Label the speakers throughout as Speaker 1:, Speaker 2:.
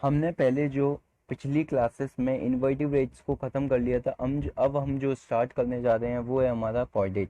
Speaker 1: हमने पहले जो पिछली क्लासेस में इन्वर्टिब्रेट्स को ख़त्म कर लिया था, अब हम जो स्टार्ट करने जा रहे हैं वो है हमारा कॉर्डेट।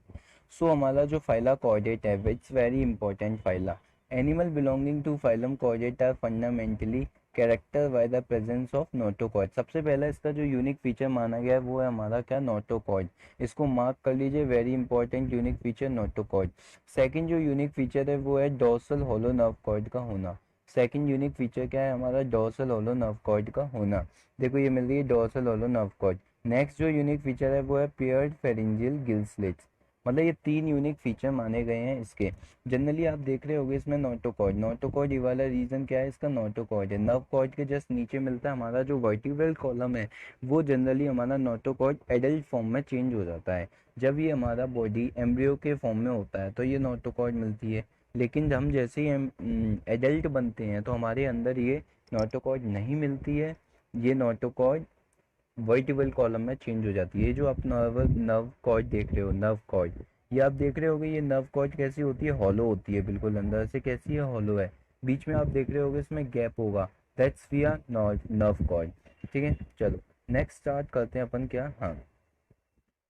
Speaker 1: सो हमारा जो फाइला कॉर्डेट है it's very important phyla. Animal belonging to phylum chordate are fundamentally character by the presence of notochord. सबसे पहला इसका जो यूनिक फीचर माना गया है वो है हमारा क्या, नोटोकॉर्ड। इसको मार्क कर लीजिए, very important unique feature notochord. Second जो यूनिक फीचर है वो है डोर्सल होलो नर्व कॉर्ड का होना। सेकंड यूनिक फीचर क्या है हमारा, डोर्सल होलो नर्व कॉर्ड का होना। देखो ये मिल रही है dorsal hollow nerve cord. Next जो यूनिक फीचर है वो है पेयर्ड फेरिंजियल गिल स्लिट्स। मतलब ये तीन यूनिक फीचर माने गए हैं इसके। जनरली आप देख रहे होंगे इसमें नोटोकॉर्ड, नोटोकॉर्ड ये वाला रीजन क्या है, इसका नोटोकॉर्ड है। नर्व कॉर्ड के जस्ट नीचे मिलता है हमारा जो वर्टिब्रल कॉलम है, वो जनरली हमारा नोटोकॉर्ड एडल्ट फॉर्म में चेंज हो जाता है। जब ये हमारा बॉडी एम्ब्रियो के फॉर्म में होता है तो ये नोटोकॉर्ड मिलती है, लेकिन हम जैसे ही हम एडल्ट बनते हैं तो हमारे अंदर ये नोटोकॉर्ड नहीं मिलती है। ये नोटोकॉर्ड वर्टिबल कॉलम में चेंज हो जाती है। ये जो आप नर्व नर्व कॉर्ड देख रहे हो, नर्व कॉर्ड, ये आप देख रहे होगे, ये नर्व कॉर्ड कैसी होती है, हॉलो होती है, बिल्कुल अंदर से कैसी है, हॉलो है। बीच में आप देख रहे होगे इसमें गैप होगा, दैट्स विया नर्व कॉर्ड। ठीक है, चलो नेक्स्ट स्टार्ट करते हैं अपन क्या, हाँ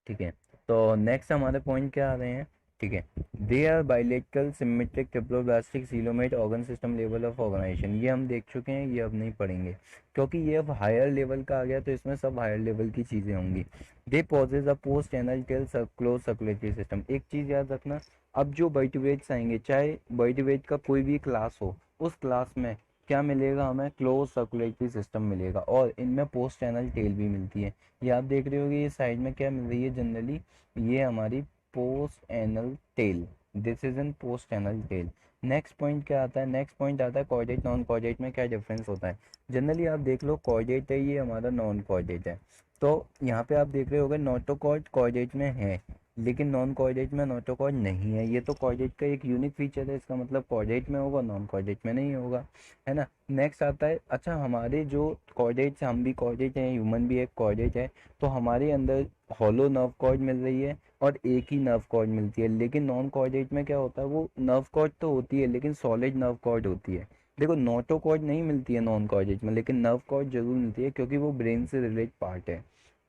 Speaker 1: ठीक है। तो नेक्स्ट हमारे पॉइंट क्या आ रहे हैं, ठीक है। They are bilateral symmetric triploblastic coelomate organ system level of organization, ये हम देख चुके हैं, ये अब नहीं पढ़ेंगे क्योंकि ये अब हायर लेवल का आ गया, तो इसमें सब हायर लेवल की चीज़ें होंगी। They possess a post anal tail closed circulatory system. एक चीज़ याद रखना, अब जो वर्टिब्रेट्स आएंगे, चाहे वर्टिब्रेट का कोई भी क्लास हो, उस क्लास में क्या मिलेगा हमें, क्लोज सर्कुलेटरी सिस्टम मिलेगा, और इनमें पोस्ट एनल टेल भी मिलती है। ये आप देख रहे होगे, ये साइड में क्या मिल रही है जनरली, ये हमारी post anal tell, this is an post anal tell. Next point क्या आता है, नेक्स्ट पॉइंट आता है कॉर्डेट नॉन कॉर्डेट में क्या डिफरेंस होता है। जनरली आप देख लो, कॉर्डेट है, ये हमारा नॉन कॉर्डेट है। तो यहाँ पे आप देख रहे होगे नोटोकॉर्ड कॉर्डेट में है, लेकिन नॉन कॉर्डेट में नोटोकॉर्ड नहीं है। ये तो कॉर्डेट का एक यूनिक फीचर है, इसका मतलब कॉर्डेट में होगा, नॉन कॉर्डेट में नहीं होगा, है ना। नेक्स्ट आता है, अच्छा हमारे जो कॉर्डेट्स, हम भी कॉर्डेट हैं, ह्यूमन भी एक कॉर्डेट है, तो हमारे अंदर हॉलो नर्व कॉर्ड मिल रही है और एक ही नर्व कॉर्ड मिलती है। लेकिन नॉन कॉर्डेट में क्या होता है, वो नर्व कॉर्ड तो होती है लेकिन सॉलिड नर्व कॉर्ड होती है। देखो नोटो कॉर्ड नहीं मिलती है नॉन कॉर्डेट में, लेकिन नर्व कॉर्ड जरूर मिलती है क्योंकि वो ब्रेन से रिलेट पार्ट है।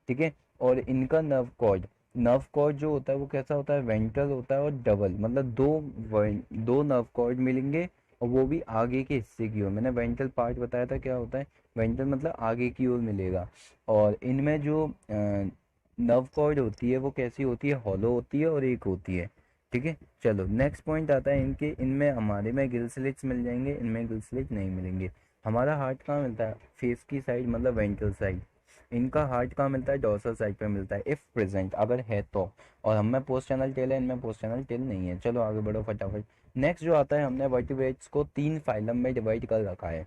Speaker 1: ठीक है, और इनका नर्व कॉर्ड जो होता है वो कैसा होता है, वेंट्रल होता है और डबल, मतलब दो नर्व कॉर्ड मिलेंगे, और वो भी आगे के हिस्से की ओर। मैंने वेंट्रल पार्ट बताया था क्या होता है, वेंट्रल मतलब आगे की ओर मिलेगा। और इनमें जो नर्व कॉर्ड होती है वो कैसी होती है, हॉलो होती है और एक होती है। ठीक है, चलो नेक्स्ट पॉइंट आता है, इनके इनमें हमारे में गिल स्लिट्स मिल जाएंगे, इनमें गिल स्लिट नहीं मिलेंगे। हमारा हार्ट कहाँ मिलता है, फेस की साइड, मतलब वेंट्रल साइड। इनका हार्ट कहाँ मिलता है, डोर्सल साइड पे मिलता है, इफ प्रेजेंट, अगर है तो। और हम में पोस्ट चैनल टेल है, इनमें पोस्ट चैनल टेल नहीं है। चलो आगे बढ़ो फटाफट। नेक्स्ट जो आता है, हमने वर्टिब्रेट्स को तीन फाइलम में डिवाइड कर रखा है,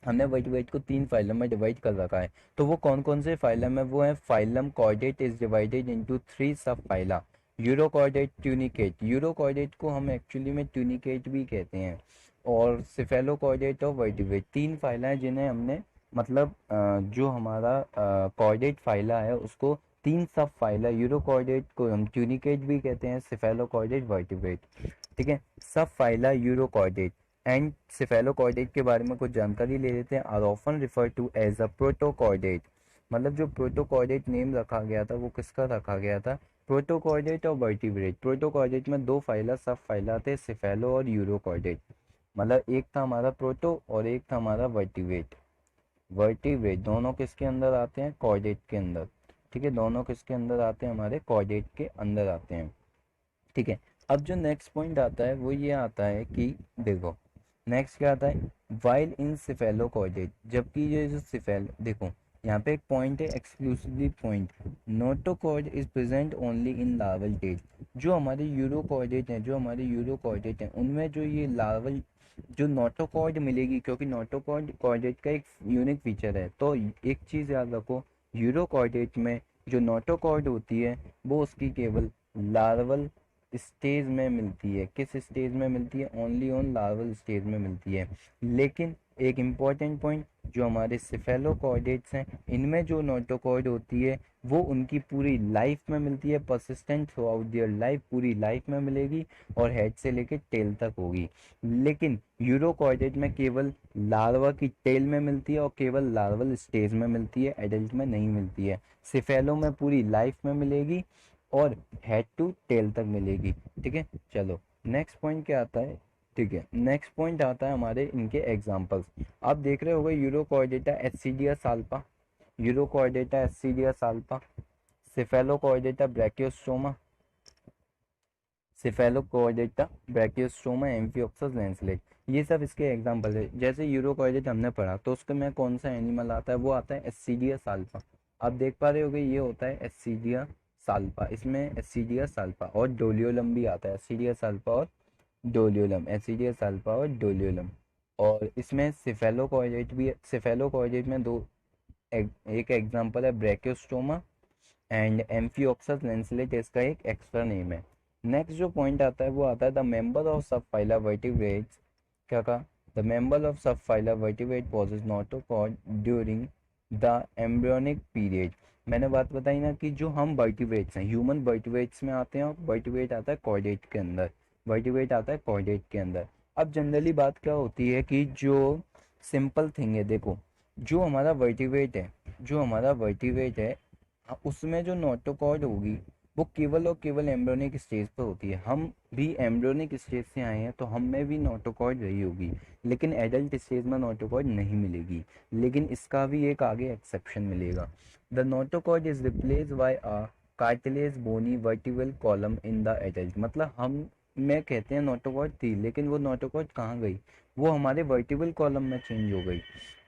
Speaker 1: हमने वर्टिब्रेट को तीन फाइलम में डिवाइड कर रखा है। तो वो कौन कौन से फाइलम है, वो है phylum chordate is divided into three सब फाइला। यूरोकॉर्डेट, ट्यूनिकेट, यूरोकॉर्डेट को हम एक्चुअली में ट्यूनिकेट भी कहते हैं, और सिफेलोकॉर्डेट और वर्टिब्रेट, तीन फाइला हैं जिन्हें हमने, मतलब जो हमारा कॉर्डेट फाइला है उसको तीन सब फाइला, यूरोकॉर्डेट को हम ट्यूनिकेट भी कहते हैं, सिफेलोकॉर्डेट, वर्टिब्रेट। ठीक है, सब फाइला यूरोकॉर्डेट एंड सिफेलोकॉर्डेट के बारे में कुछ जानकारी ले लेते हैं। Are often refer to as a protochordate. मतलब जो प्रोटोकॉर्डेट नेम रखा गया था वो किसका रखा गया था, प्रोटोकॉर्डेट और वर्टिब्रेट। प्रोटोकॉर्डेट में दो फाइला सब फाइला थे, सिफेलो और यूरोकॉर्डेट। मतलब एक था हमारा प्रोटो और एक था हमारा वर्टिब्रेट। वर्टिब्रेट दोनों किसके अंदर आते हैं, कॉर्डेट के अंदर। ठीक है, दोनों किसके अंदर आते हैं, हमारे कॉर्डेट के अंदर आते हैं। ठीक है, अब जो नेक्स्ट पॉइंट आता है वो ये आता है कि देखो नेक्स्ट क्या आता है, वाइल इन सिफेलोकॉर्डेट, जबकि ये जो सिफेल, देखो यहाँ पे एक पॉइंट है, exclusively point, notochord is present only in larval stage. जो हमारे यूरोकॉर्डेट हैं, जो हमारे यूरोकॉर्डेट हैं, उनमें जो ये लार्वल जो नोटोकॉर्ड मिलेगी, क्योंकि नोटोकॉर्ड कॉर्डेट का एक यूनिक फीचर है, तो एक चीज़ याद रखो, यूरोकॉर्डेट में जो नोटोकॉर्ड होती है वो उसकी केवल लार्वल स्टेज में मिलती है। किस स्टेज में मिलती है, ओनली ऑन लार्वल स्टेज में मिलती है। लेकिन एक इम्पॉर्टेंट पॉइंट, जो हमारे सिफेलोकॉर्डेट्स हैं, इनमें जो नोटोकॉर्ड होती है वो उनकी पूरी लाइफ में मिलती है, persistent throughout their life, पूरी लाइफ में मिलेगी और हेड से लेके टेल तक होगी। लेकिन यूरोकॉर्डेट में केवल लार्वा की टेल में मिलती है और केवल लार्वल स्टेज में मिलती है, एडल्ट में नहीं मिलती है। सिफेलो में पूरी लाइफ में मिलेगी और हेड टू टेल तक मिलेगी। ठीक है, चलो नेक्स्ट पॉइंट क्या आता है। ठीक है, नेक्स्ट पॉइंट आता है हमारे इनके एग्जांपल्स। आप देख रहे होंगे Urochordata Ascidia Salpa, Urochordata Ascidia Salpa, Cephalochordata Branchiostoma, Cephalochordata Branchiostoma, Amphioxus lancelet, ये सब इसके एग्जांपल है। जैसे यूरोकॉर्डेट हमने पढ़ा तो उसके में कौन सा एनिमल आता है, वो आता है एस्सीडिया साल्पा। आप देख पा रहे होगे ये होता है एस्सीडिया साल्पा, इसमें एस्सीडिया साल्पा और डोलियोलम भी आता है, एस्सीडिया साल्पा और डोलियोलम, एस्सीडिया साल्पा और डोलियोलम। और इसमें सिफेलोकॉर्डेट भी, सिफेलोकॉर्डेट में दो एक एग्जांपल है ब्रैकियोस्टोमा एंड एम्फिओक्सस लैंसलेट, इसका एक एक्स्ट्रा नेम है। नेक्स्ट जो पॉइंट आता है वो आता है the member of sub phyla vertebrates, क्या कहा, the member of sub phyla vertebrate possess notochord during the embryonic period. मैंने बात बताई ना कि जो हम वर्टिब्रेट्स हैं, ह्यूमन वर्टिब्रेट्स में आते हैं और वर्टिब्रेट आता है कॉर्डेट के अंदर, वर्टिब्रेट आता है कॉर्डेट के अंदर। अब जनरली बात क्या होती है कि जो सिंपल थिंग है, देखो जो हमारा वर्टिब्रेट है, जो हमारा वर्टिब्रेट है उसमें जो नोटोकॉर्ड होगी वो केवल और केवल एम्ब्रियोनिक स्टेज पर होती है। हम भी एम्ब्रियोनिक स्टेज से आए हैं तो हम में भी नोटोकॉर्ड रही होगी, लेकिन एडल्ट स्टेज में नोटोकॉर्ड नहीं मिलेगी। लेकिन इसका भी एक आगे एक्सेप्शन मिलेगा। The notochord is replace by a cartilage bony vertebral column in the adult. मतलब हम में कहते हैं नोटोकॉर्ड थी, लेकिन वो नोटोकॉर्ड कहाँ गई, वो हमारे वर्टिबल कॉलम में चेंज हो गई।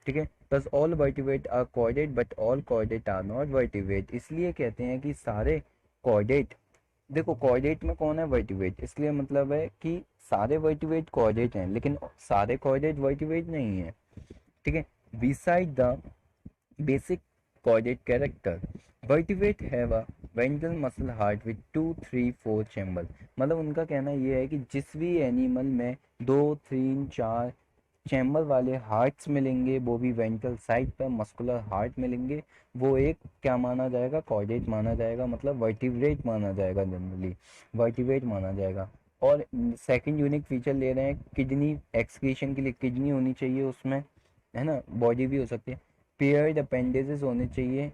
Speaker 1: ठीक है, बस all vertebrate are chordate but all chordate are not vertebrate. इसलिए कहते हैं कि सारे कॉर्डेट, देखो कॉर्डेट में कौन है, वर्टिब्रेट, इसलिए मतलब है कि सारे वर्टिब्रेट कॉर्डेट हैं लेकिन सारे कॉर्डेट वर्टिब्रेट नहीं है। ठीक है, beside the basic chordate character vertebrate have a ventral muscle heart with 2 3 4 chamber. मतलब उनका कहना ये है कि जिस भी एनिमल में 2 3 4 चैम्बर वाले हार्ट्स मिलेंगे, वो भी वेंट्रल साइड पर मस्कुलर हार्ट मिलेंगे, वो एक क्या माना जाएगा, कॉर्डेट माना जाएगा, मतलब वर्टिब्रेट माना जाएगा, जनरली वर्टिब्रेट माना जाएगा। और सेकंड यूनिक फीचर ले रहे हैं किडनी एक्सक्रीशन के लिए, किडनी होनी चाहिए उसमें, है ना, बॉडी भी हो सकती है, पेयर्ड अपेंडेजेस होने चाहिए,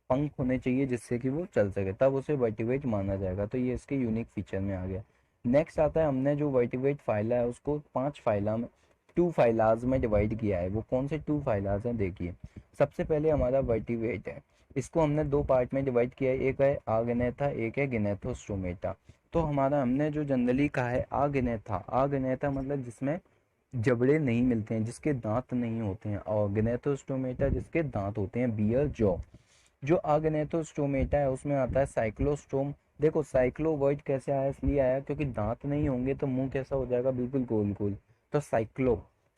Speaker 1: पंख होने चाहिए जिससे कि वो चल सके, तब उसे वर्टिब्रेट माना जाएगा। तो ये इसके यूनिक फीचर में आ गया। नेक्स्ट आता है, हमने जो वर्टिब्रेट फाइला है उसको 5 फाइला में, 2 फाइलाज में डिवाइड किया है। वो कौन से 2 फाइलाज हैं, देखिए सबसे पहले हमारा वर्टिब्रेट है, इसको हमने 2 पार्ट में डिवाइड किया है, एक है आगनेथा, एक है गिनेथोस्टोमेटा। तो हमारा हमने जो जनरली कहा है आगनेथा, आगनेथा मतलब जिसमें जबड़े नहीं मिलते हैं, जिसके दांत नहीं होते हैं, और गिनेथोस्टोमेटा जिसके दांत होते हैं, बियर जॉ। जो अगनेथोस्टोमेटा है उसमें आता है साइक्लोस्टोम। देखो साइक्लो वर्ड कैसे आया, इसलिए आया क्योंकि दांत नहीं होंगे तो मुंह कैसा हो जाएगा, बिल्कुल गोल गोल। तो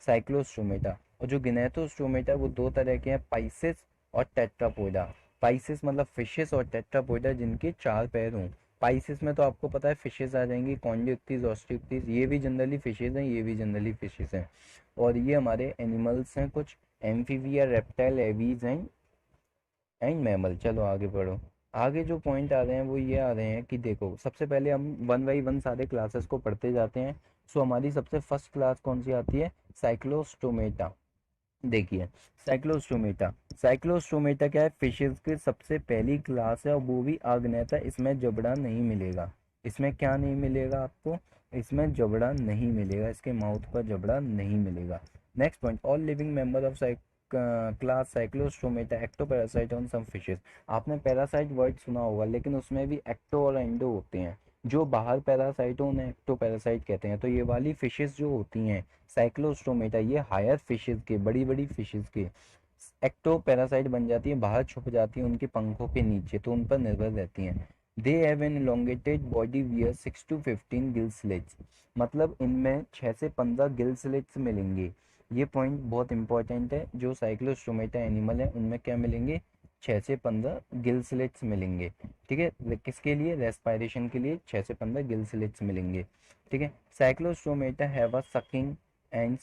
Speaker 1: साइक्लोस्टोमेटा। और जो गिनेथोस्टोमेटा वो दो तरह के हैं, पाइसेस और टेट्रापोडा। पाइसेस मतलब फिशेस और टेट्रापोडा जिनके 4 पैर हों। पाइसेस में तो आपको पता है फिशेस आ जाएंगी, कॉन्ड्योक्टिस, ऑस्टियोक्टिस, ये भी जनरली फिशेज हैं, ये भी जनरली फिशेज हैं। और ये हमारे एनिमल्स हैं कुछ, amphibia, reptile, aves and mammal. चलो आगे बढ़ो। आगे जो पॉइंट आ रहे हैं वो ये आ रहे हैं कि देखो सबसे पहले हम 1 बाई 1 सारे क्लासेस को पढ़ते जाते हैं। सो हमारी सबसे फर्स्ट क्लास कौन सी आती है, साइक्लोस्टोमेटा। देखिए साइक्लोस्टोमेटा, साइक्लोस्टोमेटा क्या है, फिशेज की सबसे पहली क्लास है और वो भी आग्नेता। इसमें जबड़ा नहीं मिलेगा, इसमें क्या नहीं मिलेगा आपको, इसमें जबड़ा नहीं मिलेगा, इसके माउथ पर जबड़ा नहीं मिलेगा। Next point, all living member of class cyclostomata ectoparasite on some fishes. आपने पैरासाइट वर्ड सुना होगा, लेकिन उसमें भी एक्टो और एंडो होते हैं। जो बाहर पैरासाइट हो उन्हें एक्टोपैरासाइट कहते हैं। तो ये वाली फिशेज जो होती हैं साइक्लोस्टोमेटा, ये हायर फिशेज के, बड़ी बड़ी फिशेज के एक्टो पैरासाइट बन जाती है, बाहर छुप जाती है उनके पंखों के नीचे, तो उन पर निर्भर रहती हैं। They have an elongated body wear 6 to 15 gill slits. मतलब इनमें 6 से 15 गिल स्लिट्स मिलेंगे। ये पॉइंट बहुत इंपॉर्टेंट है, जो साइक्लोस्टोमेटा एनिमल है उनमें क्या मिलेंगे, 6 से 15 गिल स्लिट्स मिलेंगे। ठीक है, किसके लिए, रेस्पायरेशन के लिए 6 से 15 गिल स्लिट्स मिलेंगे। ठीक है, Cyclostomata have a sucking and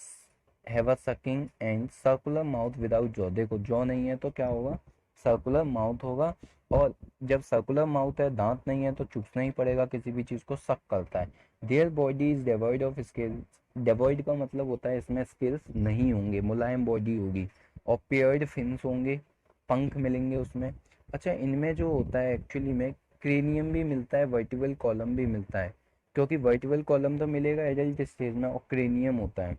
Speaker 1: have a sucking and circular mouth without jaw. देखो जॉ नहीं है तो क्या होगा, सर्कुलर माउथ होगा। और जब सर्कुलर माउथ है, दांत नहीं है, तो चूसना ही पड़ेगा, किसी भी चीज को सक करता है। There body is devoid of skills. Devoid का मतलब होता है इसमें स्किल्स नहीं होंगे, मुलायम बॉडी होगी। और पेयर्ड फिन्स होंगे, पंख मिलेंगे उसमें। अच्छा, इनमें जो होता है एक्चुअली में क्रेनियम भी मिलता है, वर्टिबल कॉलम भी मिलता है। क्योंकि वर्टिबल कॉलम तो मिलेगा एडल्ट स्टेज में, और क्रेनियम होता है,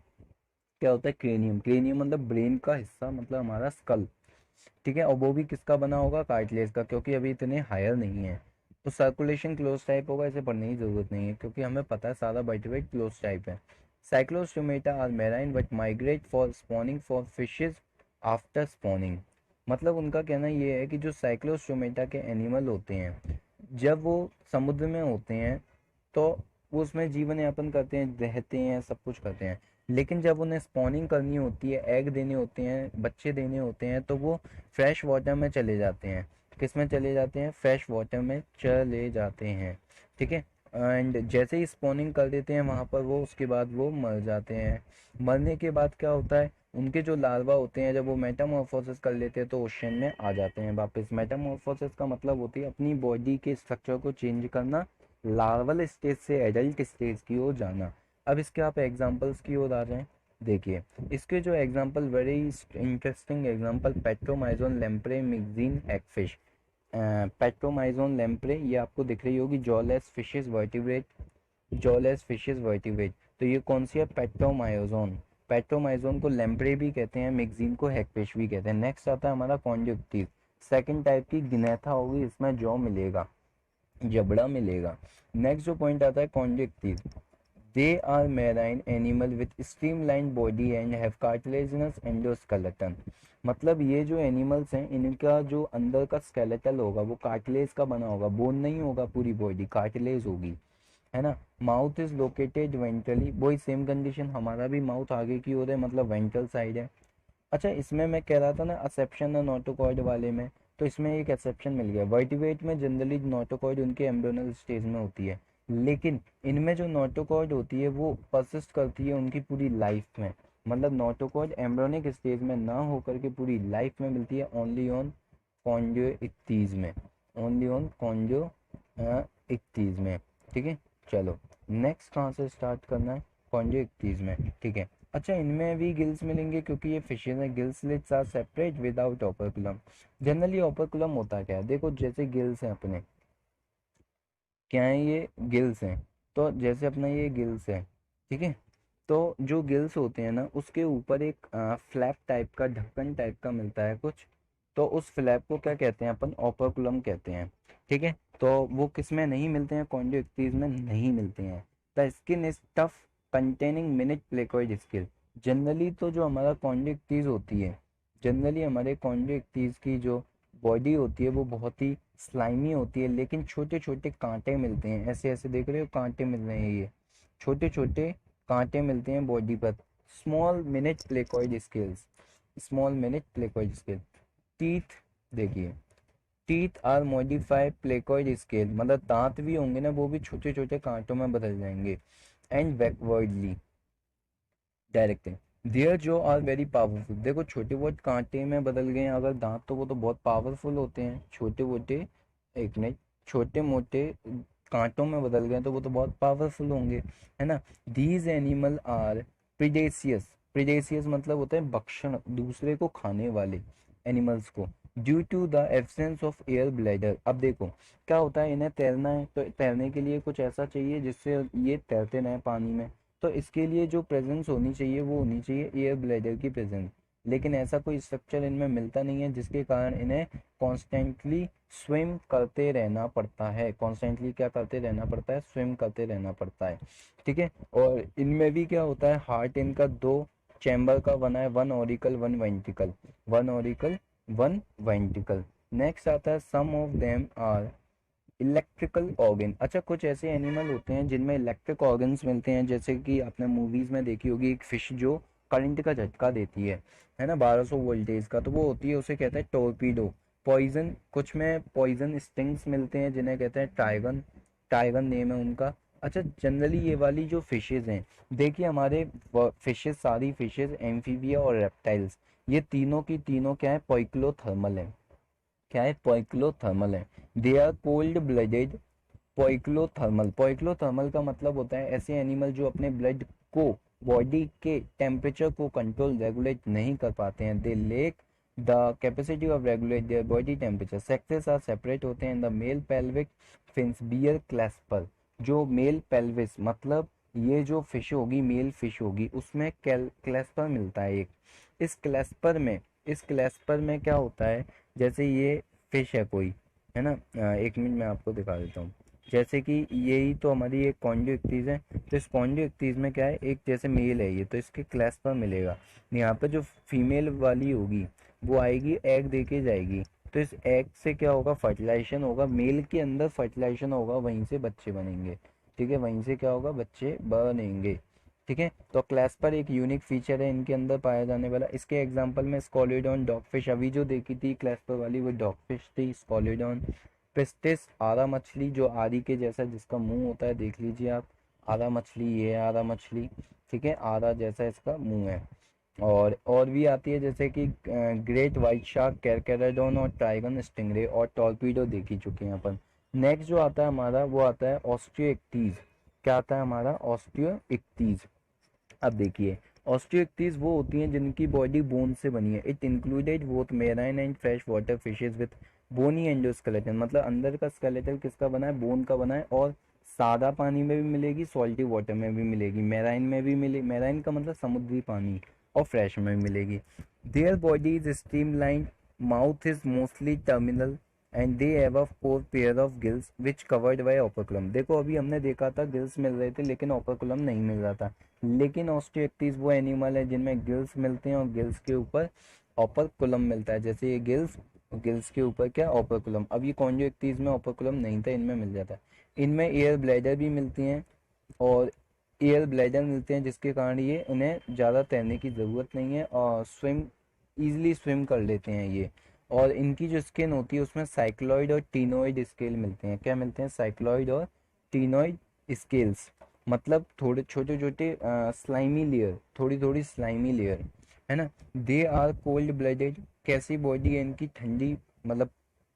Speaker 1: क्या होता है क्रेनियम, क्रेनियम मतलब ब्रेन का हिस्सा, मतलब हमारा स्कल। ठीक है, और वो भी किसका बना होगा, कार्टिलेज का, क्योंकि अभी इतने हायर नहीं है। तो सर्कुलेशन क्लोज टाइप होगा, इसे पढ़ने की जरूरत नहीं है क्योंकि हमें पता है सारा वर्टिब्रेट क्लोज टाइप है। Cyclostomata are marine but migrate for spawning for fishes after spawning. मतलब उनका कहना ये है कि जो साइक्लोस्टोमेटा के एनिमल होते हैं, जब वो समुद्र में होते हैं तो वो उसमें जीवन यापन करते हैं, रहते हैं, सब कुछ करते हैं। लेकिन जब उन्हें स्पॉनिंग करनी होती है, एग देने होते हैं, बच्चे देने होते हैं, तो वो फ्रेश वाटर में चले जाते हैं। किस में चले जाते हैं, फ्रेश वाटर में चले जाते हैं। ठीक है, एंड जैसे ही स्पॉनिंग कर देते हैं वहाँ पर वो, उसके बाद वो मर जाते हैं। मरने के बाद क्या होता है, उनके जो लार्वा होते हैं, जब वो मेटामॉर्फोसिस कर लेते हैं तो ओशन में आ जाते हैं वापस। मेटामॉर्फोसिस का मतलब होती है अपनी बॉडी के स्ट्रक्चर को चेंज करना, लार्वल स्टेज से एडल्ट स्टेज की ओर जाना। अब इसके आप एग्जांपल्स की ओर आ जाएं। देखिए, इसके जो example, very interesting example, Petromyzon lamprey Myxine hagfish. Petromyzon lamprey, ये आपको दिख रही होगी, jawless fishes vertebrate, jawless fishes vertebrate. तो ये कौन सी है, पेट्रोमाइजोन। पेट्रोमाइजोन को लेम्प्रे भी कहते हैं, मैगजीन को हैगफिश भी कहते हैं। नेक्स्ट आता है हमारा कॉन्जुक्टिव, सेकंड टाइप की गिनेथा होगी, इसमें जॉ मिलेगा, जबड़ा मिलेगा। नेक्स्ट जो पॉइंट आता है conjunctive, they are marine animal with streamline body and have cartilaginous endoskeleton. मतलब ये जो एनिमल्स हैं, इनका जो अंदर का स्केलेटल होगा वो कार्टिलेज का बना होगा, बोन नहीं होगा, पूरी बॉडी कार्टिलेज होगी, है ना। माउथ इज लोकेटेड वेंट्रली, वही सेम कंडीशन, हमारा भी माउथ आगे की ओर है, मतलब वेंट्रल साइड है। अच्छा, इसमें मैं कह रहा था ना एक्सेप्शन है नोटोकॉइड वाले में, तो इसमें एक एक्सेप्शन मिल गया। वर्टिब्रेट में जनरली नोटोकॉइड उनके एम्ब्रियोनल स्टेज में होती है, लेकिन इनमें जो नोटोकॉइड होती है वो परसिस्ट करती है उनकी पूरी लाइफ में। मतलब नोटोकॉइड एम्ब्रियोनिक स्टेज में ना होकर के पूरी लाइफ में मिलती है, ओनली ऑन कॉन्जो इक्तीस में, ओनली ऑन कॉन्जो इक्तीस में। ठीक है, चलो नेक्स्ट कहाँ से स्टार्ट करना है, कॉन्जो इक्तीस में। ठीक है, अच्छा, इनमें भी गिल्स मिलेंगे क्योंकि ये फिशेज हैं। Gills slits are separate without operculum. Generally operculum होता क्या है, देखो जैसे गिल्स हैं अपने, क्या है ये, गिल्स हैं। तो जैसे अपना ये गिल्स है, ठीक है, तो जो गिल्स होते हैं ना, उसके ऊपर एक फ्लैप टाइप का, ढक्कन टाइप का मिलता है कुछ। तो उस फ्लैप को क्या कहते हैं अपन, ओपर्कुलम कहते हैं। ठीक है, तो वो किस में नहीं मिलते हैं, कॉन्जुक्टिव में नहीं मिलते हैं। The skin is tough containing minute placoid skill. Generally तो जो हमारा कॉन्जुक्टिव होती है, जनरली हमारे कॉन्जुक्टिव की जो बॉडी होती है वो बहुत ही स्लाइमी होती है, लेकिन छोटे छोटे कांटे मिलते हैं, ऐसे ऐसे देख रहे हो कांटे मिल रहे हैं, ये छोटे छोटे कांटे मिलते हैं बॉडी पर। Small minute placoid scales, small minute placoid scale. Teeth, देखिए, teeth are modified placoid scale, मतलब दांत भी होंगे ना, वो भी छोटे छोटे कांटों में बदल जाएंगे। एंड बैकवर्डली डायरेक्टिंग, देयर जो आर वेरी पावरफुल। देखो छोटे बहुत कांटे में बदल गए हैं अगर दांत, तो वो तो बहुत पावरफुल होते हैं। छोटे मोटे, एक मिनट, छोटे मोटे कांटों में बदल गए तो वो तो बहुत पावरफुल होंगे, है ना। दीज एनिमल आर प्रिडेसियस, प्रिडेसियस मतलब होता है भक्षण, दूसरे को खाने वाले एनिमल्स को। Due to the absence of air bladder. अब देखो क्या होता है, इन्हें तैरना है तो तैरने के लिए कुछ ऐसा चाहिए जिससे ये तैरते रहें पानी में। तो इसके लिए जो प्रेजेंस होनी चाहिए वो होनी चाहिए एयर ब्लैडर की प्रेजेंस। लेकिन ऐसा कोई स्ट्रक्चर इनमें मिलता नहीं है, जिसके कारण इन्हें कॉन्स्टेंटली स्विम करते रहना पड़ता है। कॉन्स्टेंटली क्या करते रहना पड़ता है, स्विम करते रहना पड़ता है। ठीक है, और इनमें भी क्या होता है, हार्ट इनका दो चैम्बर का बना है, one auricle one ventricle, one auricle one ventricle. Next आता है some of them are electrical organ. अच्छा, कुछ ऐसे एनिमल होते हैं जिनमें इलेक्ट्रिक ऑर्गन्स मिलते हैं, जैसे कि आपने मूवीज में देखी होगी एक फिश जो करंट का झटका देती है ना, 1200 वोल्टेज का, तो वो होती है, उसे कहते हैं टोरपीडो। पॉइजन, कुछ में पॉइजन स्टिंग्स मिलते हैं जिन्हें कहते हैं टाइगन, टाइगन नेम है उनका। अच्छा, जनरली ये वाली जो फिशेज हैं, देखिए हमारे फिशेज, सारी फिशेज एम्फीबिया और रेप्टाइल्स, ये तीनों की तीनों क्या है, पोइक्लोथर्मल है। क्या है, पोइक्लोथर्मल है। They are cold blooded poikilothermal. Poikilothermal का मतलब होता है ऐसे एनिमल जो अपने ब्लड को, बॉडी के टेम्परेचर को कंट्रोल रेगुलेट नहीं कर पाते हैं। They lack the capacity of regulate their body temperature. Sexes are separate होते हैं। The male pelvic fins bear clasper. जो मेल पेल्विस मतलब ये जो फिश होगी, मेल फिश होगी, उसमें क्लैस्पर मिलता है एक। इस क्लैस्पर में, इस क्लैस्पर में क्या होता है, जैसे ये फिश है कोई, है ना, एक मिनट मैं आपको दिखा देता हूँ। जैसे कि यही तो हमारी एक कॉन्ड्योइक्टीज है, तो इस कॉन्ड्योइक्टीज में क्या है, एक जैसे मेल है ये, तो इसके क्लैस पर मिलेगा। यहाँ पर जो फीमेल वाली होगी वो आएगी, एग दे के जाएगी। तो इस एग से क्या होगा, फर्टिलाइजेशन होगा, मेल के अंदर फर्टिलाइजेशन होगा, वहीं से बच्चे बनेंगे। ठीक है, वहीं से क्या होगा, बच्चे बनेंगे। ठीक है, तो क्लैस्पर एक यूनिक फीचर है इनके अंदर पाया जाने वाला। इसके एग्जांपल में स्कॉलिडॉन डॉगफिश, अभी जो देखी थी क्लैस्पर वाली वो डॉगफिश थी, स्कॉलिडॉन। पिस्टिस आरा मछली, जो आरी के जैसा जिसका मुंह होता है, देख लीजिए आप, आरा मछली, ये है आरा मछली। ठीक है, आरा जैसा इसका मुंह है। और भी आती है जैसे कि ग्रेट वाइट शार्क, कैरकेराडोन और टाइगन स्टिंगरे और टॉर्पीडो देखी चुके हैं अपन। नेक्स्ट जो आता है हमारा वो आता है ऑस्टियोइक्टीज। क्या आता है हमारा, ऑस्टियोइक्टीज। अब देखिए, ऑस्टियोइक्टीज वो होती हैं जिनकी बॉडी बोन से बनी है। It included both marine and fresh water fishes with bony endoskeleton. मतलब अंदर का स्केलेटन किसका बना है, बोन का बना है। और सादा पानी में भी मिलेगी, सॉल्टी वाटर में भी मिलेगी, मेराइन में भी मिले, मेराइन का मतलब समुद्री पानी, और फ्रेश में भी मिलेगी। Their body is streamline, mouth is mostly terminal and they have a four pair of gills which covered by operculum. देखो अभी हमने देखा था गिल्स मिल रहे थे लेकिन ओपर्कुलम नहीं मिल रहा था। लेकिन ऑस्टियोइक्टीज वो एनिमल है जिनमें गिल्स मिलते हैं और गिल्स के ऊपर ओपर्कुलम मिलता है। जैसे ये गिल्स, गिल्स के ऊपर क्या, ओपर्कुलम। अब ये कॉन्जुएक्टीज में ओपर्कुलम नहीं था, इनमें मिल जाता है। इनमें एयर ब्लैडर भी मिलती हैं, और एयर ब्लैडर मिलते हैं जिसके कारण ये उन्हें ज़्यादा तैरने की ज़रूरत नहीं है और स्विम, ईजिली स्विम कर लेते हैं ये। और इनकी जो स्किन होती है उसमें साइक्लॉइड और टीनोइड स्केल मिलते हैं। क्या मिलते हैं, साइक्लॉइड और टीनोइड स्केल्स। मतलब थोड़े छोटे छोटे स्लाइमी लेयर, थोड़ी थोड़ी स्लाइमी लेयर, है ना। They are cold blooded. कैसी बॉडी है इनकी, ठंडी, मतलब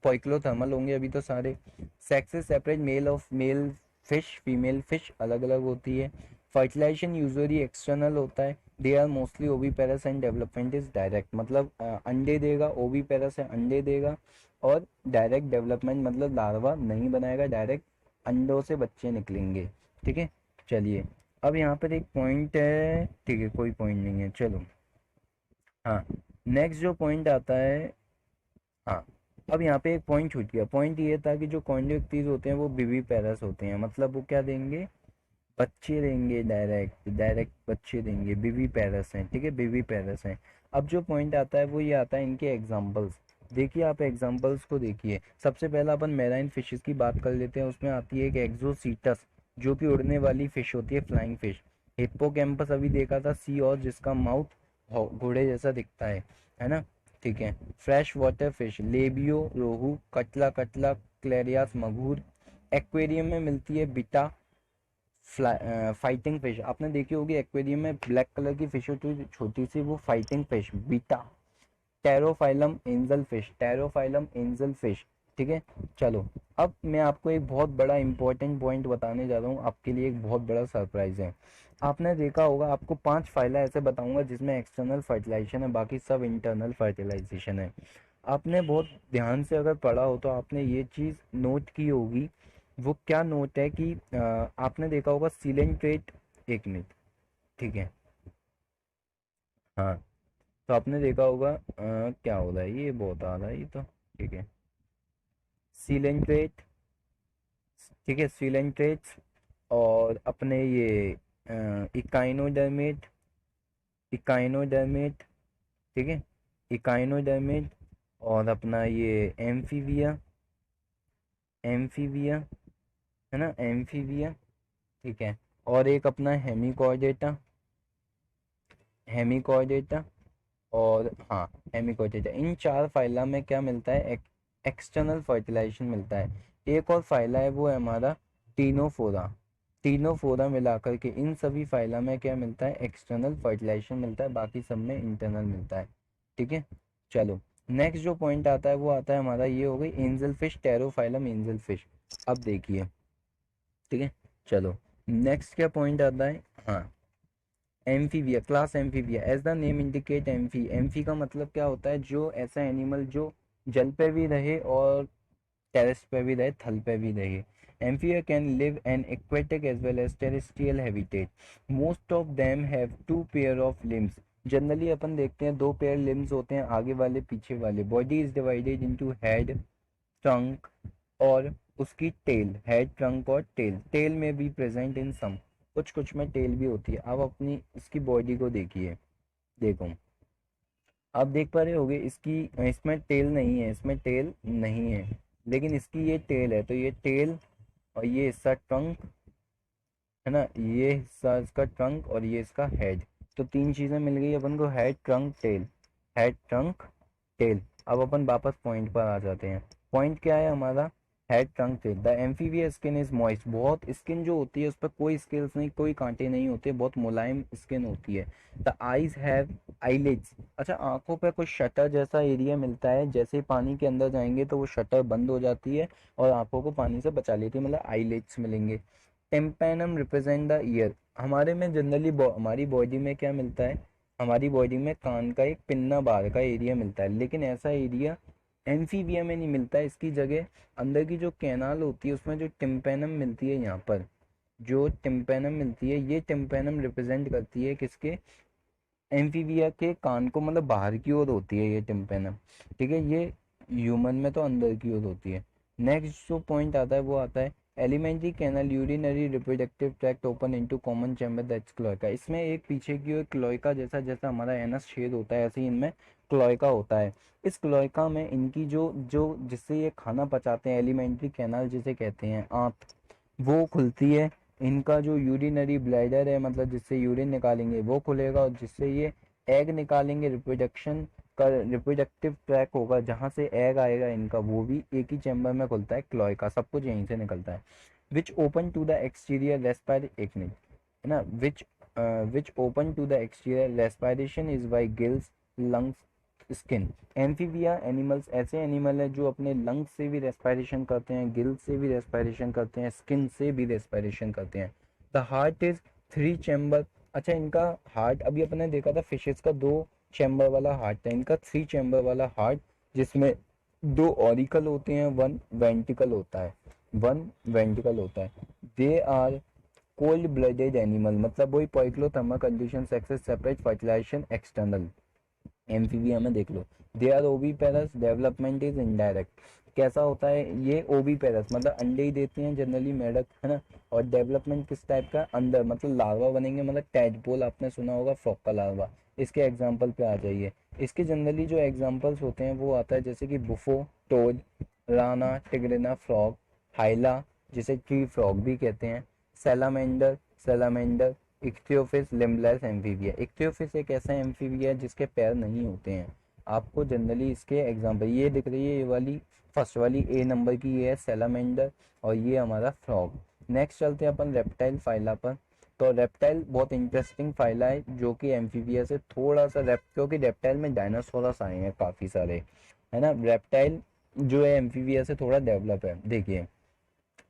Speaker 1: पोइक्लोथर्मल होंगे अभी तो सारे। Sexes separate, male of male fish, female fish अलग अलग होती है। फर्टिलाइजेशन यूजुअली एक्सटर्नल होता है। They are mostly oviparous and development is direct. मतलब अंडे देगा, ओवीपेरस है, अंडे देगा। और डायरेक्ट डेवलपमेंट मतलब लार्वा नहीं बनाएगा, डायरेक्ट अंडों से बच्चे निकलेंगे। ठीक है, चलिए। अब यहाँ पर एक पॉइंट है, ठीक है कोई पॉइंट नहीं है, चलो। हाँ, नेक्स्ट जो पॉइंट आता है, हाँ, अब यहाँ पे एक पॉइंट छूट गया। पॉइंट ये था कि जो कॉन्ड्योइक्टीज होते हैं वो विवी पेरस होते हैं। मतलब वो क्या देंगे, बच्चे देंगे, डायरेक्ट डायरेक्ट बच्चे देंगे, विवी पेरस हैं। ठीक है, विवी पेरस हैं। अब जो पॉइंट आता है वो ये आता है इनके एग्जाम्पल्स। देखिए आप एग्जाम्पल्स को देखिए। सबसे पहला अपन मैराइन फिशेस की बात कर लेते हैं। उसमें आती है एक एक्सोसीटस, जो कि उड़ने वाली फिश होती है, फ्लाइंग फिश। हिप्पोकैम्पस अभी देखा था, सी और जिसका माउथ घोड़े जैसा दिखता है ना। ठीक है, फ्रेश वाटर फिश, लेबियो रोहू, कटला कटला, क्लेरियास मगूर। एक्वेरियम में मिलती है बिटा फाइटिंग फिश। आपने देखी होगी एक्वेरियम में ब्लैक कलर की फिश होती है छोटी सी, वो fighting fish, beta. Pterophyllum angel fish, Pterophyllum angel fish. ठीक है, चलो। अब मैं आपको एक बहुत बड़ा इंपॉर्टेंट पॉइंट बताने जा रहा हूँ, आपके लिए एक बहुत बड़ा सरप्राइज है। आपने देखा होगा, आपको 5 फाइला ऐसे बताऊंगा जिसमें एक्सटर्नल फर्टिलाइजेशन है, बाकी सब इंटरनल फर्टिलाइजेशन है। आपने बहुत ध्यान से अगर पढ़ा हो तो आपने ये चीज़ नोट की होगी। वो क्या नोट है कि आपने देखा होगा सीलेंट्रेट, एक मिनट, ठीक है, हाँ, तो आपने देखा होगा क्या हो रहा है, ये बहुत आ रहा है ये तो, ठीक है, सीलेंट्रेट। ठीक है, सीलेंट्रेट। और अपने ये इकाइनोडर्मेट, इकाइनोडर्मेट। ठीक है, इकाइनोडर्मेट। और अपना ये एम्फीबिया, एम्फीबिया, है ना, एम्फीबिया। ठीक है, और एक अपना हेमिकॉर्डेटा, हेमिकॉर्डेटा। और हाँ, हेमिकोटेटा। इन 4 फाइला में क्या मिलता है, एक्सटर्नल फर्टिलाइजेशन मिलता है। एक और फाइला है वो है हमारा टीनोफोरा। तीनों फोरा मिलाकर के इन सभी फाइला में क्या मिलता है, एक्सटर्नल फर्टिलाइजेशन मिलता है, बाकी सब में इंटरनल मिलता है। ठीक है, चलो नेक्स्ट जो पॉइंट आता है वो आता है हमारा, ये हो गई angel fish, Pterophyllum angel fish. अब देखिए, ठीक है, चलो नेक्स्ट क्या पॉइंट आता है, हाँ amphibia, class amphibia as the name indicate amphi, amphi का मतलब क्या होता है, जो ऐसा एनिमल जो जल पे भी रहे और टेरेस पे भी रहे, थल पे भी रहे। Amphibia can live in aquatic as well as terrestrial habitat, most of them have two pair of limbs, generally अपन देखते हैं दो पेयर लिम्स होते हैं, आगे वाले पीछे वाले। Body is divided into head, trunk और उसकी टेल, हेड ट्रंक और टेल, टेल में भी प्रेजेंट इन सम, कुछ कुछ में टेल भी होती है। अब अपनी इसकी बॉडी को देखिए, देखो आप देख पा रहे होगे इसकी, इसमें टेल नहीं है, इसमें टेल नहीं है, लेकिन इसकी ये टेल है, तो ये टेल और ये हिस्सा ट्रंक है ना, ये हिस्सा इसका ट्रंक और ये इसका हेड, तो तीन चीजें मिल गई अपन को, head trunk tail, head trunk tail. अब अपन वापस पॉइंट पर आ जाते हैं, पॉइंट क्या है हमारा, head trunk tail. The amphibious skin is moist, बहुत स्किन जो होती है उस पर कोई स्केल्स नहीं, कोई कांटे नहीं होते, बहुत मुलायम स्किन होती है। द आईज हैव आईलिड्स, अच्छा आंखों पे कुछ शटर जैसा एरिया मिलता है, जैसे ही पानी के अंदर जाएंगे तो वो शटर बंद हो जाती है और आंखों को पानी से बचा लेती है, मतलब आईलिड्स मिलेंगे। टेम्पेनम रिप्रेजेंट द ईयर, हमारे में जनरली हमारी बॉडी में क्या मिलता है, हमारी बॉडी में कान का एक पिन्ना बाहर का एरिया मिलता है, लेकिन ऐसा एरिया एम्फीबिया में नहीं मिलता है। इसकी जगह अंदर की जो कैनाल होती है उसमें जो टिम्पेनम मिलती है, यहाँ पर जो टिम्पेनम मिलती है, ये टिम्पेनम रिप्रेजेंट करती है किसके, एम्फीबिया के कान को, मतलब बाहर की ओर होती है ये टिम्पेनम। ठीक है, ये ह्यूमन में तो अंदर की ओर होती है। नेक्स्ट जो पॉइंट आता है वो आता है alimentary canal urinary reproductive tract open into common chamber that's cloaca, इसमें एक पीछे की ओर क्लोएका जैसा, जैसा हमारा एनस छेद होता है ऐसे ही इनमें क्लोएका होता है। इस क्लोएका में इनकी जो जो जिससे ये खाना पचाते हैं, एलिमेंट्री कैनल जिसे कहते हैं आंत, वो खुलती है। इनका जो यूरिनरी ब्लैडर है, मतलब जिससे यूरिन निकालेंगे वो खुलेगा, और जिससे ये एग निकालेंगे, रिप्रोडक्शन का रिप्रोडक्टिव ट्रैक होगा जहाँ से एग आएगा इनका, वो भी एक ही चैम्बर में खुलता है, क्लोएका, सब कुछ यहीं से निकलता है। Which open to the exterior respire, एक मिनट, है ना, which open to the exterior respiration is by gills, lungs, skin. Amphibia animals ऐसे एनिमल है जो अपने लंग्स से भी रेस्पायरेशन करते हैं, गिल से भी रेस्पायरेशन करते हैं, स्किन से भी रेस्पायरेशन करते हैं। The heart is three chamber, अच्छा इनका हार्ट, अभी अपने देखा था फिशेस का दो चैम्बर वाला हार्ट है, इनका थ्री चैम्बर वाला हार्ट, जिसमें दो ऑरिकल होते हैं, वन वेंटिकल होता है, वन वेंटिकल होता है। They are cold blooded animal, मतलब वही poikilotherm condition sexes separate fertilisation external. Amphibia में देख लो, दे आर ओवी पेरस, डेवलपमेंट इज इनडायरेक्ट, कैसा होता है ये ओवी पेरस, मतलब अंडे ही देते हैं जनरली मेढक, है ना, और डेवलपमेंट किस टाइप का, अंदर मतलब लार्वा बनेंगे, मतलब टैडपोल आपने सुना होगा, फ्रॉग का लार्वा। इसके एग्जाम्पल पे आ जाइए, इसके जनरली जो एग्जाम्पल्स होते हैं वो आता है जैसे कि Bufo, toad, Rana, tigrina frog, Hyla जिसे ट्री फ्रॉग भी कहते हैं, salamander, salamander, Ichthyophis, limbless amphibia. Ichthyophis एक ऐसा एम्फीबिया है जिसके पैर नहीं होते हैं, आपको जनरली इसके एग्जाम्पल ये दिख रही है, ये वाली फर्स्ट वाली ए नंबर की, ये है सैलामेंडर और ये हमारा फ्रॉग। नेक्स्ट चलते हैं अपन रेप्टाइल फाइला पर। तो रेप्टाइल बहुत इंटरेस्टिंग फाइला है जो कि एम्फीबिया से थोड़ा सा क्योंकि रेप्टाइल में डायनासोरस आए हैं काफ़ी सारे, है ना, रेप्टाइल जो है एम्फीबिया से थोड़ा डेवलप है। देखिए,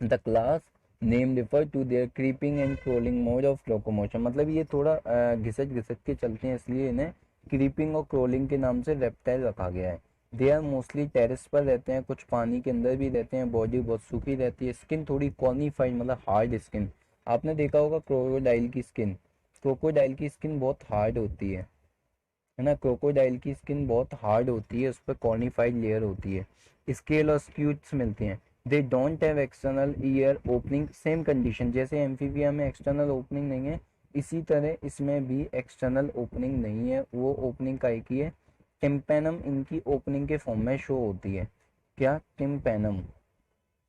Speaker 1: the class name refer to their creeping and crawling mode of locomotion, मतलब ये थोड़ा घिसट घिसट के चलते हैं, इसलिए इन्हें क्रीपिंग और क्रोलिंग के नाम से रेप्टाइल रखा गया है। दे आर मोस्टली टेरेस पर रहते हैं, कुछ पानी के अंदर भी रहते हैं, बॉडी बहुत सूखी रहती है, स्किन थोड़ी कॉर्निफाइड मतलब हार्ड स्किन, आपने देखा होगा क्रोकोडाइल की स्किन, क्रोकोडाइल की स्किन बहुत हार्ड होती है ना, क्रोकोडाइल की स्किन बहुत हार्ड होती है, उस पर कॉर्निफाइड लेयर होती है। स्केल और स्क्यूट्स मिलते हैं। They don't have external ear opening, same condition जैसे एम्फीबिया में एक्सटर्नल ओपनिंग नहीं है, इसी तरह इसमें भी एक्सटर्नल ओपनिंग नहीं है, वो ओपनिंग का एक ही है, टिम्पेनम इनकी ओपनिंग के फॉर्म में शो होती है। क्या, टिम्पेनम,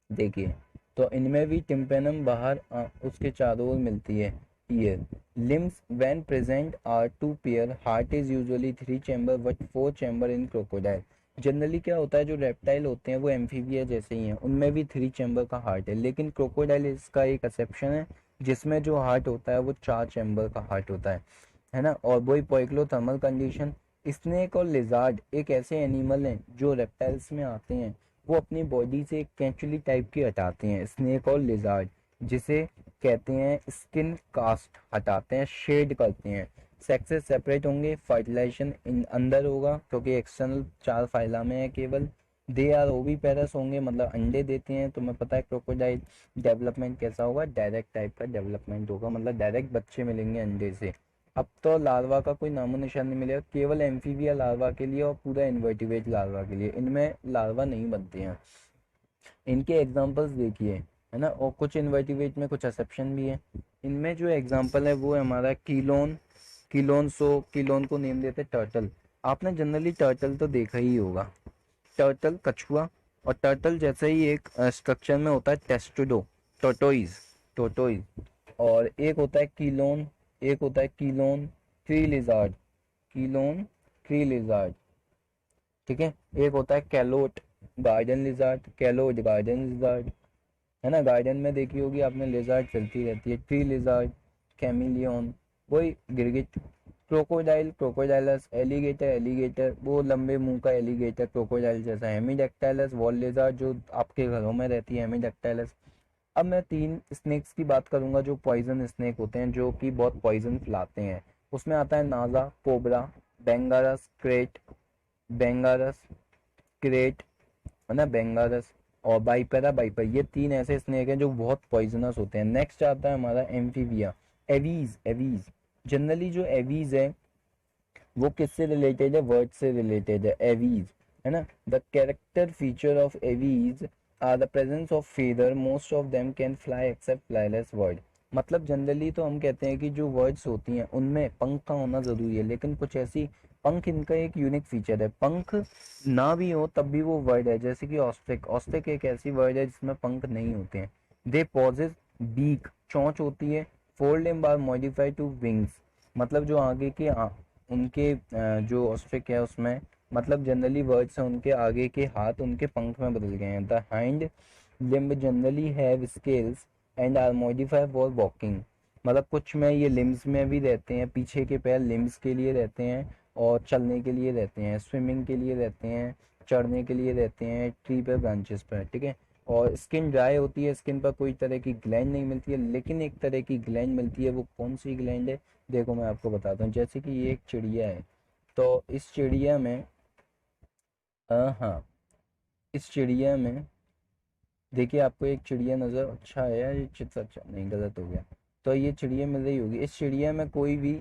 Speaker 1: देखिए, तो इनमें भी टिम्पेनम बाहर उसके चारों ओर मिलती है। Ear, limbs when present are two pair, heart is usually three chamber but four chamber in crocodile. Generally क्या होता है, जो रेप्टाइल होते हैं वो एम्फीबिया जैसे ही हैं, उनमें भी थ्री चैम्बर का हार्ट है, लेकिन क्रोकोडाइल इसका एक एक्सेप्शन है, जिसमें जो हार्ट होता है वो 4 चैम्बर का हार्ट होता है ना। और वही पोइक्लोथर्मल कंडीशन। स्नेक और लिजार्ड एक ऐसे एनिमल हैं जो रेप्टाइल्स में आते हैं, वो अपनी बॉडी से एक कैंचुली टाइप की हटाते हैं, स्नेक और लिजार्ड, जिसे कहते हैं स्किन कास्ट, हटाते हैं, शेड करते हैं। सेक्सेस सेपरेट होंगे, फर्टिलाइजेशन इन अंदर होगा क्योंकि एक्सटर्नल 4 फाइला में है केवल। दे आर ओवी पेरस होंगे, मतलब अंडे देते हैं। तुम्हें पता है क्रोकोडाइल डेवलपमेंट कैसा होगा, डायरेक्ट टाइप का डेवलपमेंट होगा, मतलब डायरेक्ट बच्चे मिलेंगे अंडे से। अब तो लार्वा का कोई नामो निशान नहीं मिलेगा, केवल एम्फीबिया लार्वा के लिए और पूरा इन्वर्टिब्रेट लार्वा के लिए, इनमें लार्वा नहीं बनते हैं। इनके एग्जांपल्स देखिए, है ना। और कुछ इन्वर्टिब्रेट में कुछ एक्सेप्शन भी है। इनमें जो एग्जांपल है वो है हमारा कीलोन। कीलोन को नेम देते हैं टर्टल। आपने जनरली टर्टल तो देखा ही होगा, टर्टल कछुआ। और टर्टल जैसे ही एक स्ट्रक्चर में होता है टेस्टुडो, टोटोइज, टोटोइज। और एक होता है कीलोन, एक होता है कीलोन ट्री लिजार्ड, कीलोन ट्री लिजार्ड, ठीक है। एक होता है Calot garden lizard, Calot garden lizard, है ना। गार्डन में देखी होगी आपने लिजार्ड चलती रहती है। ट्री लिजार्ड, कैमिलियन, वही गिरगिट। Crocodile, Crocodylus. एलिगेटर, एलिगेटर, वो लंबे मुंह का एलिगेटर क्रोकोडाइल जैसा। हेमीडेक्टाइलस, वॉल लिजार्ड जो आपके घरों में रहती है, हेमीडेक्टाइलस। अब मैं 3 स्नेक्स की बात करूंगा जो पॉइजन स्नेक होते हैं, जो कि बहुत पॉइजन फैलाते हैं। उसमें आता है नाजा, कोबरा, बेंगारस, बेंगारस क्रेट, है ना, बेंगारस। और बाइपेरा, बाइपर, ये 3 ऐसे स्नेक हैं जो बहुत पॉइजनस होते हैं। नेक्स्ट आता है हमारा एम्फीबिया, एवीज, एवीज। जनरली जो एवीज है वो किससे रिलेटेड है, वर्ड से रिलेटेड है, एवीज, है ना। The character feature of Aves are the presence of feather, most of them can fly except flightless bird. मतलब जनरली तो हम कहते हैं कि जो वर्ड्स होती हैं उनमें पंख का होना जरूरी है, लेकिन कुछ ऐसी, पंख इनका एक यूनिक फीचर है, पंख ना भी हो तब भी वो वर्ड है। जैसे कि ऑस्ट्रिक, ऑस्ट्रिक एक ऐसी वर्ड है जिसमें पंख नहीं होते हैं। दे पॉजेज, बीक, चोंच होती है। Four limb are modified to wings, मतलब जो आगे के उनके जो ऑस्ट्रिक है उसमें, मतलब जनरली वर्ड्स हैं उनके आगे के हाथ उनके पंख में बदल गए हैं। The hind limb generally have scales and are modified for walking, मतलब कुछ में ये लिम्स में भी रहते हैं, पीछे के पैर लिम्स के लिए रहते हैं और चलने के लिए रहते हैं, स्विमिंग के लिए रहते हैं, चढ़ने के लिए रहते हैं ट्री पे, ब्रांचेस पर, ठीक है। और स्किन ड्राई होती है, स्किन पर कोई तरह की ग्लैंड नहीं मिलती है, लेकिन एक तरह की ग्लैंड मिलती है। वो कौन सी ग्लैंड है, देखो मैं आपको बताता हूँ। जैसे कि ये एक चिड़िया है, तो इस चिड़िया में हाँ, इस चिड़िया में देखिए आपको एक चिड़िया नज़र, अच्छा है यार ये चित्र, अच्छा नहीं गलत हो गया। तो ये चिड़िया मिल रही होगी, इस चिड़िया में कोई भी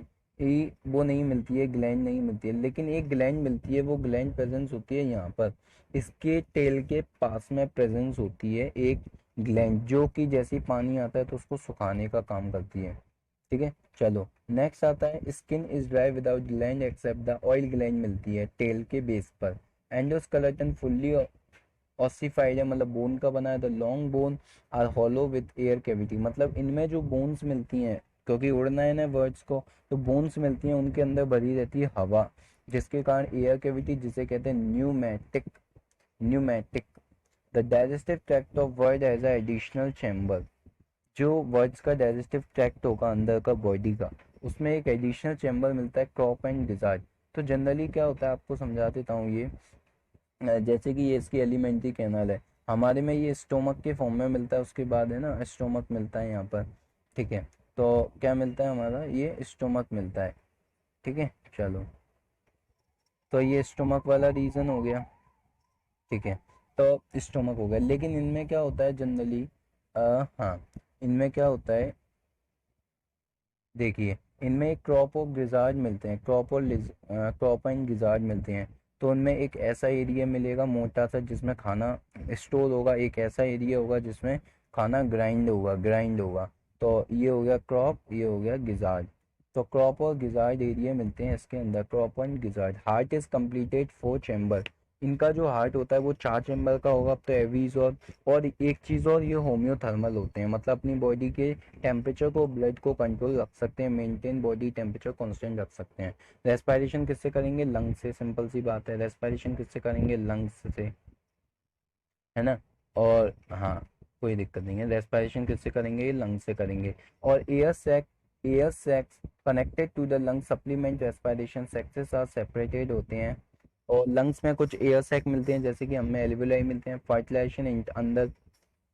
Speaker 1: वो नहीं मिलती है, ग्लैंड नहीं मिलती है, लेकिन एक ग्लैंड मिलती है। वो ग्लैंड प्रेजेंस होती है यहाँ पर, इसके टेल के पास में प्रेजेंस होती है एक ग्लैंड, जो कि जैसे ही पानी आता है तो उसको सुखाने का काम करती है, ठीक है। चलो नेक्स्ट आता है, skin is dry without gland except the oil gland मिलती है टेल के बेस पर। एंडोस्केलेटन फुल्ली ऑसिफाइड है, मतलब बोन का बना है। The long bone are hollow with air cavity, मतलब इनमें जो बोन्स मिलती हैं, क्योंकि उड़ना है ना वर्ड्स को, तो बोन्स मिलती हैं उनके अंदर भरी रहती है हवा, जिसके कारण एयर कैविटी, जिसे कहते हैं pneumatic, pneumatic. The digestive tract of bird has a additional chamber, जो वर्ड्स का डाइजेस्टिव ट्रैक्ट होगा अंदर का बॉडी का, उसमें एक एडिशनल चैम्बर मिलता है, क्रॉप एंड गिजार्ड। तो जनरली क्या होता है आपको समझा देता हूँ ये। जैसे कि ये इसकी एलिमेंट्री कैनाल है, हमारे में ये स्टोमक के फॉर्म में मिलता है, उसके बाद है ना स्टोमक मिलता है यहाँ पर, ठीक है। तो क्या मिलता है हमारा, ये स्टोमक मिलता है, ठीक है। चलो, तो ये स्टोमक वाला रीजन हो गया, ठीक है। तो स्टोमक हो गया, लेकिन इनमें क्या होता है जनरली, हाँ, इनमें क्या होता है, देखिए, इनमें एक क्रॉप और गिजार्ड मिलते हैं, क्रॉप एंड गिजार्ड मिलते हैं। तो उनमें एक ऐसा एरिया मिलेगा मोटा सा जिसमें खाना स्टोर होगा, एक ऐसा एरिया होगा जिसमें खाना ग्राइंड होगा। तो ये हो गया क्रॉप, ये हो गया गिजार्ड। तो क्रॉप और गिजार्ड एरिया मिलते हैं इसके अंदर, crop and gizzard. Heart is completed 4 chamber, इनका जो हार्ट होता है वो 4 चैम्बर का होगा। अब तो एवीज और एक चीज़ और, ये होम्योथर्मल होते हैं, मतलब अपनी बॉडी के टेम्परेचर को, ब्लड को कंट्रोल रख सकते हैं, मेंटेन बॉडी टेम्परेचर कांस्टेंट रख सकते हैं। रेस्पिरेशन किससे करेंगे, लंग्स से, सिंपल सी बात है, रेस्पिरेशन किससे करेंगे, लंग्स से, है ना। और हाँ, कोई दिक्कत नहीं है। रेस्पिरेशन किससे करेंगे? लंग से करेंगे। और air sacs connected to the lung supplement respiration, sacs are separated होते हैं। और लंग्स में कुछ एयर सैक मिलते हैं, जैसे कि हमें एल्वियोलाई मिलते हैं। फर्टिलाइजेशन अंदर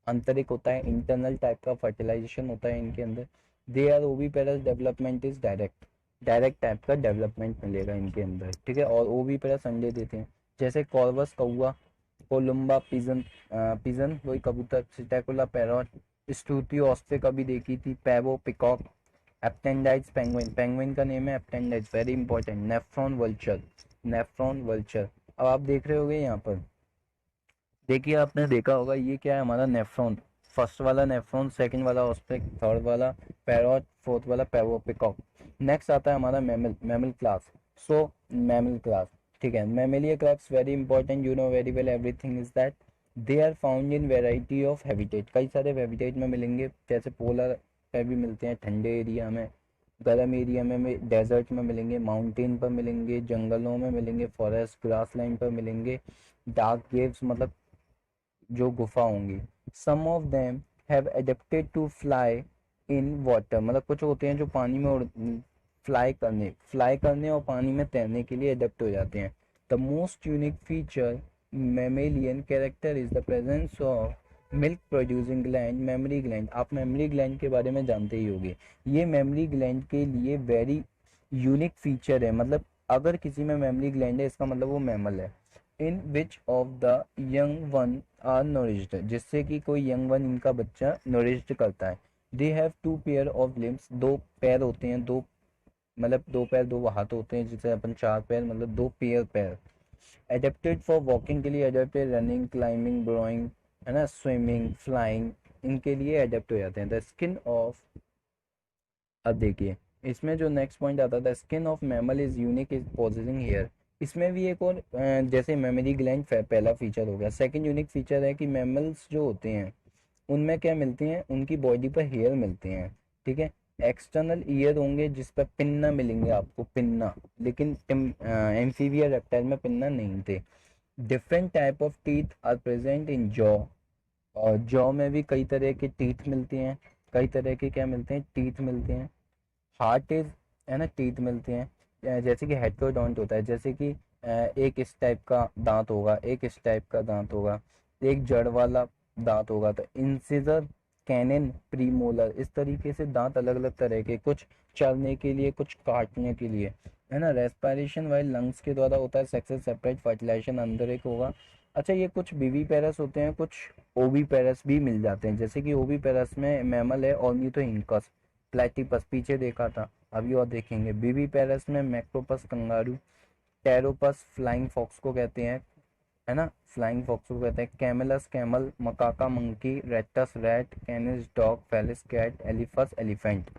Speaker 1: आंतरिक होता है, इंटरनल टाइप का फर्टिलाइजेशन होता है इनके अंदर। They are oviparous, development is direct, direct type का डेवलपमेंट मिलेगा इनके अंदर, ठीक है। और ओवीपेरस अंडे देते हैं, जैसे कॉर्वस कौवा, कोलुम्बा पिजन, पिजन वही कबूतर, सिटाकुला पैरॉट, स्तूति ऑस्ट्रे कभी देखी थी, Pavo peacock, Aptenodytes penguin, penguin का नेम है Aptenodytes, very important. Neophron vulture, Neophron vulture. अब आप देख रहे होगे यहाँ पर, देखिए आपने देखा होगा ये क्या है हमारा नेफ्रॉन, फर्स्ट वाला नेफ्रॉन, सेकंड वाला ऑस्ट्रिच, थर्ड वाला पैरॉट, फोर्थ वाला पैवो पिकॉक। नेक्स्ट आता है हमारा mammal, mammal class. So mammal class, ठीक है। Mammalia class very important, you know very well everything is that they are found in variety of habitat, कई सारे habitat में मिलेंगे, जैसे पोलर पे भी मिलते हैं, ठंडे एरिया में, गर्म एरिया में, डेजर्ट में मिलेंगे, माउंटेन पर मिलेंगे, जंगलों में मिलेंगे, फॉरेस्ट ग्रास लाइन पर मिलेंगे, डार्क केव्स मतलब जो गुफा होंगी। Some of them have adapted to fly in water, मतलब कुछ होते हैं जो पानी में उड़, फ्लाई करने और पानी में तैरने के लिए एडेप्ट हो जाते हैं। The most unique feature mammalian character is the presence of milk producing gland, mammary gland. आप मेमरी ग्लैंड के बारे में जानते ही होंगे, ये मेमरी ग्लैंड के लिए वेरी यूनिक फीचर है, मतलब अगर किसी में मेमरी ग्लैंड है इसका मतलब वो मैमल है। In which of the young one are nourished, जिससे कि कोई यंग वन इनका बच्चा नोरिश्ड करता है। They have two pair of limbs, दो पैर होते हैं, दो मतलब दो पैर दो हाथ होते हैं, जिसे अपन चार पैर मतलब दो पेयर पैर। एडेप्टेड फॉर वॉकिंग के लिए एडेप्टेड, रनिंग, क्लाइंबिंग, ब्रोइंग, है ना, स्विमिंग, फ्लाइंग, इनके लिए एडेप्ट हो जाते हैं। द स्किन ऑफ, अब देखिए इसमें जो नेक्स्ट पॉइंट आता था, skin of mammal is unique is possessing hair. इसमें भी एक और जैसे मेमोरी ग्लैंड पहला फीचर हो गया, सेकंड यूनिक फीचर है कि मैमल्स जो होते हैं उनमें क्या मिलती हैं, उनकी बॉडी पर हेयर मिलते हैं, ठीक है। एक्सटर्नल ईयर होंगे जिस पर पिन्ना मिलेंगे आपको, पिन्ना, लेकिन एम्फीबिया रेप्टाइल में पिन्ना नहीं थे। Different type of teeth are present in jaw, और जॉ में भी कई तरह के टीथ मिलते हैं, कई तरह के क्या मिलते हैं, टीथ मिलते हैं। हार्ट इज, है ना, टीथ मिलते हैं। जैसे कि हेट्रोडोंट होता है, जैसे कि एक इस टाइप का दांत होगा, एक इस टाइप का दांत होगा, एक जड़ वाला दांत होगा। तो इंसिजर, कैनिन, प्रीमोलर, इस तरीके से दांत अलग अलग तरह के, कुछ चलने के लिए, कुछ काटने के लिए, है ना। रेस्पिरेशन वाइल लंग्स के द्वारा होता है, सेक्सेस सेपरेट, फर्टिलाइजेशन अंदर एक होगा। अच्छा, ये कुछ बीवी पैरस होते हैं, कुछ ओवी पैरस भी मिल जाते हैं, जैसे कि ओवी पैरस में मैमल है, ऑर्निथोइंकस, प्लेटिपस पीछे देखा था, अभी और देखेंगे। बीवी पैरस में Macropus kangaroo, Pteropus flying fox को कहते हैं, है ना, फ्लाइंग फॉक्स को कहते हैं। Camelus camel, Macaca monkey, Rattus rat, Canis dog, Felis cat, Elephas elephant,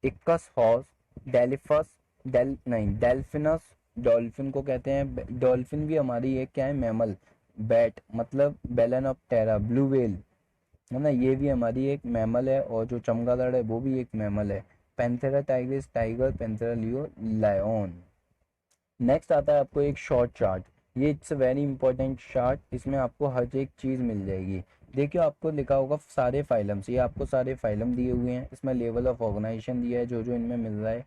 Speaker 1: Equus horse, डेलिफस नहीं डेल्फिनस डॉल्फिन को कहते हैं। डॉल्फिन भी हमारी एक क्या है, मैमल। बैट मतलब बेलन ऑफ टेरा, ब्लू वेल, है ना, ये भी हमारी एक मैमल है। और जो चमगादड़ है वो भी एक मैमल है। Panthera tigris tiger, Panthera leo lion. Next आता है आपको एक शॉर्ट चार्ट, ये इट्स वेरी इंपॉर्टेंट चार्ट, इसमें आपको हर एक चीज़ मिल जाएगी। देखिए आपको लिखा होगा सारे फाइलम्स, ये आपको सारे फाइलम दिए हुए हैं, इसमें लेवल ऑफ ऑर्गेनाइजेशन दिया है जो जो इनमें मिल रहा है,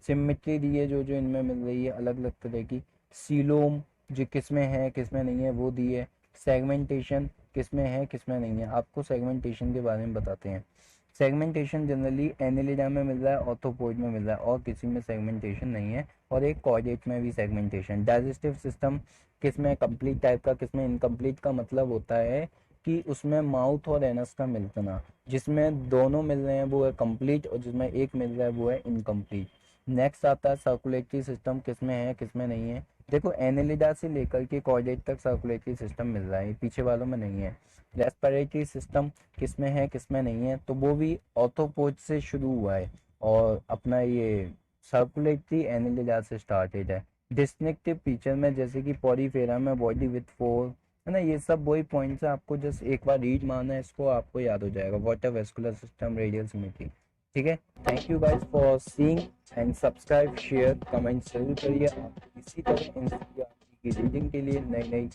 Speaker 1: सिमेट्री दी है जो जो इनमें मिल रही है अलग अलग तरह की, सीलोम जो किसमें है किसमें नहीं है वो दी है, सेगमेंटेशन किसमें है किसमें नहीं है। आपको सेगमेंटेशन के बारे में बताते हैं। सेगमेंटेशन जनरली एनिलिडा में मिल रहा है, ऑर्थोपोड में मिल रहा है, और किसी में सेगमेंटेशन नहीं है। और एक कॉर्डेट में भी सेगमेंटेशन। डाइजेस्टिव सिस्टम किसमें कंप्लीट टाइप का, किसमें इनकम्प्लीट का मतलब होता है कि उसमें माउथ और एनस का मिलना, जिसमें दोनों मिल रहे हैं वो है कंप्लीट, और जिसमें एक मिल रहा है वो है इनकम्प्लीट। नेक्स्ट आता है सर्कुलेटरी सिस्टम, किसमें है किसमें नहीं है। देखो एनिलिडा से लेकर के कॉर्डेट तक सर्कुलेटरी सिस्टम मिल रहा है, पीछे वालों में नहीं है। रेस्पिरेटरी सिस्टम किसमें है किसमें नहीं है, तो वो भी ऑर्थोपोड से शुरू हुआ है, और अपना ये सर्कुलेटरी एनिलिडा से स्टार्टेड है। डिस्टिंक्टिव फीचर में जैसे कि पॉलीफेरा में बॉडी विथ फोर, है ना, ये सब वही पॉइंट्स है, आपको जस्ट एक बार रीड मारना है इसको, आपको याद हो जाएगा। Water vascular system, radial symmetry, ठीक है। Thank you guys for seeing and subscribe, share, comment जरूर करिए। आप इसी तरह एनसीईआरटी की रीडिंग के लिए, नई नई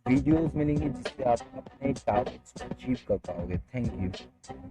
Speaker 1: वीडियोस मिलेंगी जिससे आप अपने टारगेट्स को अचीव कर पाओगे। Thank you.